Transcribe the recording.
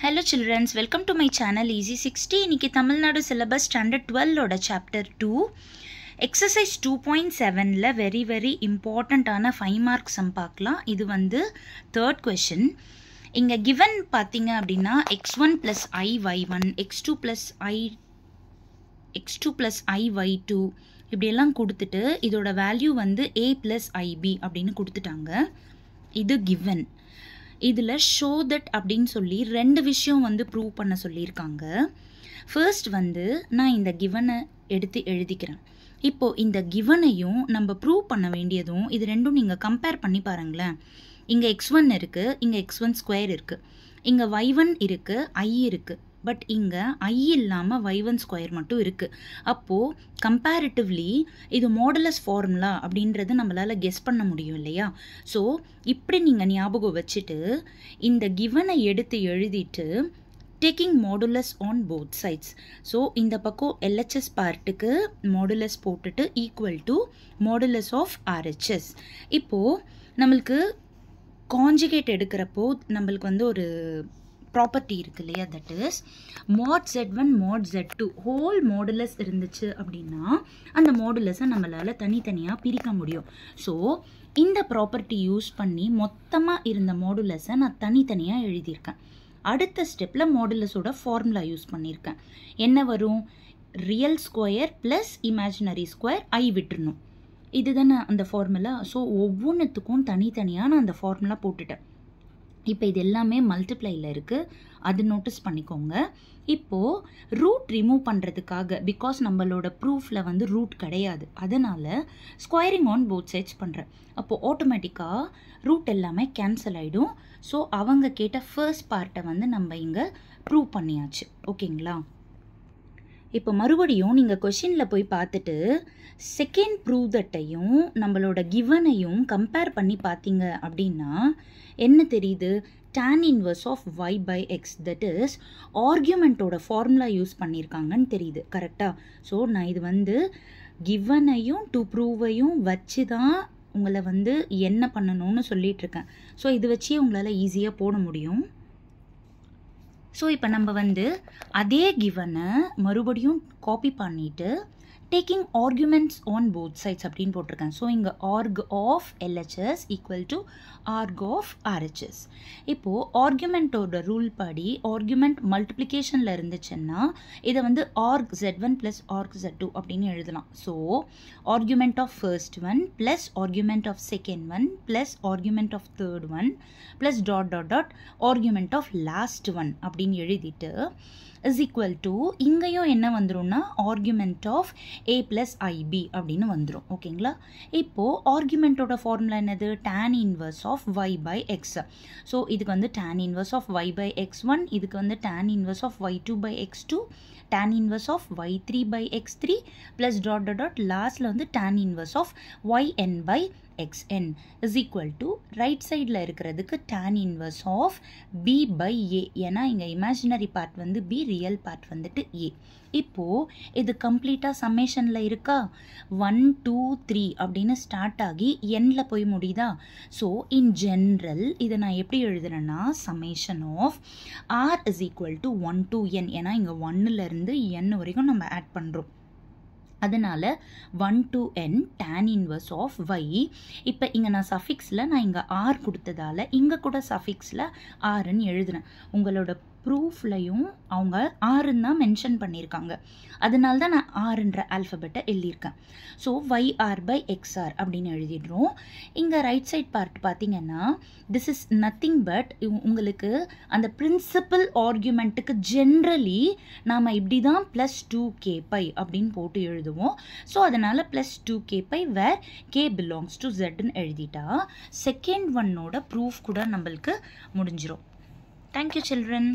Hello children, welcome to my channel Easy 60. இன்னைக்கு Tamil Nadu syllabus standard 12 ஓட chapter 2 exercise 2.7ல very important ஆன 5 mark sum பார்க்கலாம். இது வந்து third question. இங்க given பாத்தீங்க அப்படின்னா x1 plus I y1 x2 plus I y2 இப்படி எல்லாம் கொடுத்துட்டு இதோட வேல்யூ வந்து a plus ib அப்படின்னு கொடுத்துட்டாங்க. இது given. இதில் show that அப்படின்னு சொல்லி ரெண்டு விஷயம் வந்து ப்ரூவ் பண்ண சொல்லியிருக்காங்க. ஃபர்ஸ்ட் வந்து நான் இந்த கிவனை எடுத்து எழுதிக்கிறேன். இப்போது இந்த கிவனையும் நம்ம ப்ரூவ் பண்ண வேண்டியதும் இது ரெண்டும் நீங்கள் கம்பேர் பண்ணி பாருங்களேன். இங்கே x1 இருக்குது, இங்கே x1 ஸ்கொயர் இருக்குது, இங்கே y1 இருக்குது, I இருக்குது. பட் இங்கே I இல்லாமல் y1 ஸ்கொயர் மட்டும் இருக்குது. அப்போது கம்பேரிட்டிவ்லி இது மாடுலஸ் ஃபார்முலா அப்படின்றது நம்மளால் கெஸ் பண்ண முடியும் இல்லையா? ஸோ இப்படி நீங்கள் ஞாபகம் வச்சுட்டு இந்த கிவனை எடுத்து எழுதிட்டு taking modulus on both sides. So இந்த பக்கம் LHS பார்ட்டுக்கு மாடுலஸ் போட்டுட்டு equal to modulus of RHS. இப்போது நம்மளுக்கு கான்ஜுகேட் எடுக்கிறப்போ நம்மளுக்கு வந்து ஒரு ப்ராப்பர்ட்டி இருக்கு இல்லையா, that is mod z1 mod z2 whole modulus இருந்துச்சு அப்படின்னா அந்த மாடுலஸை நம்மளால் தனித்தனியாக பிரிக்க முடியும். ஸோ இந்த ப்ராப்பர்ட்டி யூஸ் பண்ணி மொத்தமாக இருந்த மாடுலஸை நான் தனித்தனியாக எழுதியிருக்கேன். அடுத்த ஸ்டெப்பில் மாடுலஸோட ஃபார்முலா யூஸ் பண்ணியிருக்கேன். என்ன வரும்? Real square plus imaginary square ஐ விட்டுருணும். இதுதானே அந்த ஃபார்முலா. ஸோ ஒவ்வொன்றுத்துக்கும் தனித்தனியாக நான் அந்த ஃபார்முலா போட்டுட்டேன். இப்போ இது எல்லாமே மல்டிப்ளையில் இருக்குது, அது நோட்டீஸ் பண்ணிக்கோங்க. இப்போது ரூட் ரிமூவ் பண்ணுறதுக்காக, பிகாஸ் நம்மளோட ப்ரூஃபில் வந்து ரூட் கிடையாது, அதனால் ஸ்கொயரிங் ஆன் போத் சைட்ஸ் பண்ணுறேன். அப்போது ஆட்டோமேட்டிக்காக ரூட் எல்லாமே கேன்சல் ஆகிடும். ஸோ அவங்க கேட்ட ஃபர்ஸ்ட் பார்ட்டை வந்து நம்ம இங்கே ப்ரூவ் பண்ணியாச்சு. ஓகேங்களா? இப்போ மறுபடியும் நீங்கள் கொஷினில் போய் பார்த்துட்டு செகண்ட் ப்ரூவ் தட்டையும் நம்மளோட கிவனையும் கம்பேர் பண்ணி பார்த்தீங்க அப்படின்னா என்ன தெரியுது? tan inverse of y by x, that is ஆர்கியூமெண்ட்டோட ஃபார்முலா யூஸ் பண்ணியிருக்காங்கன்னு தெரியுது. கரெக்டாக? ஸோ நான் இது வந்து கிவனையும் டு ப்ரூவையும் வச்சு தான் உங்களை வந்து என்ன பண்ணணும்னு சொல்லிகிட்ருக்கேன். ஸோ இது வச்சே உங்களால் ஈஸியாக போட முடியும். ஸோ இப்போ நம்ம வந்து அதே கிவனை மறுபடியும் காப்பி பண்ணிவிட்டு taking arguments on both sides அப்படின்னு போட்டிருக்கேன். ஸோ இங்கே arg of LHS equal to arg of RHS. இப்போது ஆர்குமெண்ட்டோட ரூல் படி ஆர்குமெண்ட் மல்டிப்ளிகேஷனில் இருந்துச்சுன்னா இதை வந்து arc z1 plus arc z2 அப்படின்னு எழுதலாம். So argument of first one plus argument of second one plus argument of third one plus dot dot dot argument of last one அப்படின்னு எழுதிட்டு is equal to இங்கேயும் என்ன வந்துடும்னா argument of a plus ib அப்படின்னு வந்துடும். ஓகேங்களா? இப்போது ஆர்குமெண்ட்டோட ஃபார்முலா என்னது? tan inverse of y by x. So இதுக்கு வந்து tan inverse of y by x1, இதுக்கு வந்து tan inverse of y2 by x2, tan inverse of y3 by x3 plus dot dot dot லாஸ்ட்டில் வந்து tan inverse of yn by xn is equal to right சைடில் இருக்கிறதுக்கு tan inverse of b by a. ஏன்னா இங்கே imaginary part வந்து b, real part வந்துட்டு a. இப்போது இது கம்ப்ளீட்டாக சம்மேஷனில் இருக்கா? 1 2 3 அப்படின்னு ஸ்டார்ட் ஆகி எண்ணில் போய் முடியுதா? ஸோ இன் ஜென்ரல் இதை நான் எப்படி எழுதுறேன்னா summation of r is equal to 1 to n. ஏன்னா இங்கே 1லேருந்து n வரைக்கும் நம்ம ஆட் பண்ணுறோம். அதனால் 1 to n tan inverse of y. இப்போ இங்கே நான் சஃபிக்ஸில் நான் இங்கே r கொடுத்ததால் இங்கே கூட சஃபிக்ஸில் rன்னு எழுதுறேன். உங்களோட ப்ரூஃப்லையும் அவங்க ஆறுன்னு தான் மென்ஷன் பண்ணியிருக்காங்க, அதனால தான் நான் ஆறுன்ற ஆல்ஃபபெட்டை எழுதியிருக்கேன். ஸோ yr by xr அப்படின்னு எழுதிடுறோம். இங்கே ரைட் சைட் பார்ட் பார்த்தீங்கன்னா திஸ் இஸ் நத்திங் பட் உங்களுக்கு அந்த பிரின்சிபல் ஆர்குமெண்ட்டுக்கு ஜென்ரலி நாம் இப்படி தான் ப்ளஸ் 2k பை அப்படின்னு போட்டு எழுதுவோம். ஸோ அதனால் plus 2k pi where k belongs to zன்னு எழுதிட்டா செகண்ட் ஒன்னோட ப்ரூஃப் கூட நம்மளுக்கு முடிஞ்சிடும். Thank you children.